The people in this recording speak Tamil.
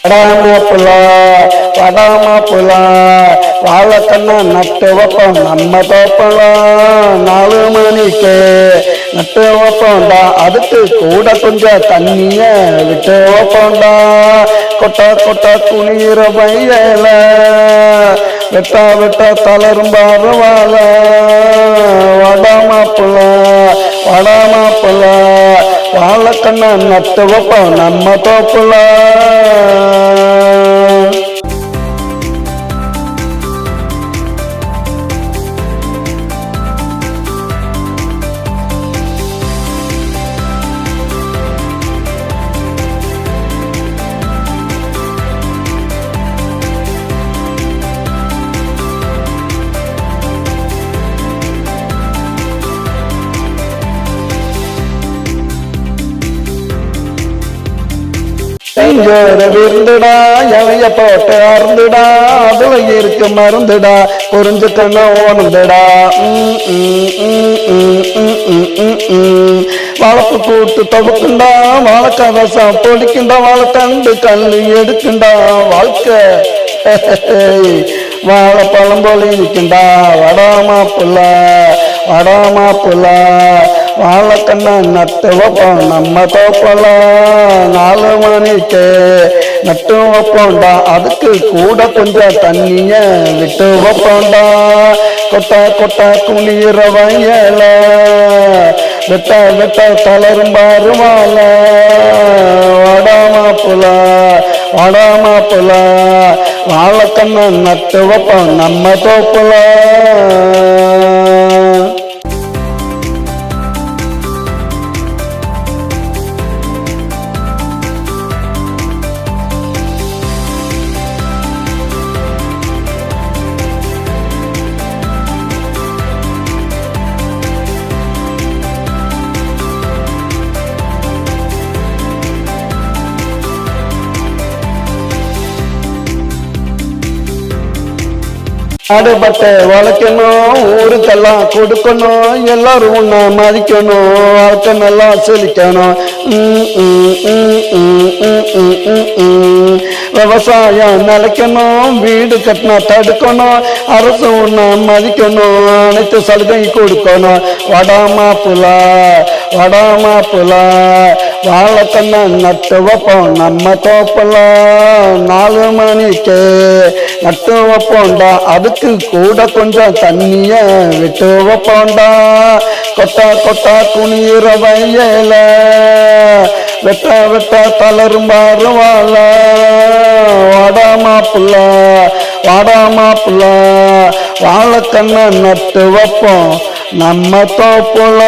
வடாமாப்புல வடாமாப்புல வாழைக்கண்ணா நட்டு வைப்போம் நம்ம தோப்பலாம் 4 மணிக்கு நட்டு வைப்போம்டா அதுக்கு கூட கொஞ்சம் தண்ணிய விட்டு வைப்போம்டா கொட்டா கொட்டா குளிர வயல வெட்டா வெட்டா தளரும் பரவால வடாமாப்புல வடாமாப்புல வாழைக்கண்ணா நட்டு வைப்போம் நம்ம தோப்புல. விருந்துடா எவைய போட்டு அருந்துடா அதுல இருக்கு மருந்துடா புரிஞ்சுக்கணும் ஓணுந்துடா. வாழைப்பு கூட்டு தொகுக்குண்டா வாழைக்கவசம் பொடிக்குண்டா வாழைத்தண்டு கல்லு எடுக்குண்டா வாழ்க்கை வாழைப்பழம் போல இருக்குண்டா வடாமாப்புல வடாமாப்புல வாழைக்கண்ணா நட்டு வைப்போம் நம்ம தோப்பல 4 மணிக்கு நட்டு வைப்போம்டா அதுக்கு கூட கொஞ்சம் தண்ணிய விட்டு வைப்போம்டா கொட்டா கொட்டா குளிர வயல வெட்ட வெட்ட தளரும் பருவால வடாமாப்புல வடாமாப்புல வாழைக்கண்ணா நட்டு வைப்போம் நம்ம தோப்புல. ஆடுபட்டை வளர்க்கணும் ஊருக்கெல்லாம் கொடுக்கணும் எல்லாரும் உன்னை மதிக்கணும் வாழ்க்கை நல்லா செழிக்கணும். விவசாயம் நிலைக்கணும் வீடு கட்டினா தடுக்கணும் அரசு உன்னை மதிக்கணும் அனைத்து சலுகை கொடுக்கணும் வடாமாப்புல வடாமாப்புல வாழைக்கண்ணா நட்டு வைப்போம் நம்ம தோப்பல 4 மணிக்கு நட்டு வைப்போம்டா அதுக்கு கூட கொஞ்சம் தண்ணிய விட்டு வைப்போம்டா கொட்டா கொட்டா குளிர வயல வெட்ட வெட்ட தளரும் பருவால வடாமாப்புல வடாமாப்புல வாழைக்கண்ணா நட்டு வைப்போம் நம்ம தோப்புல.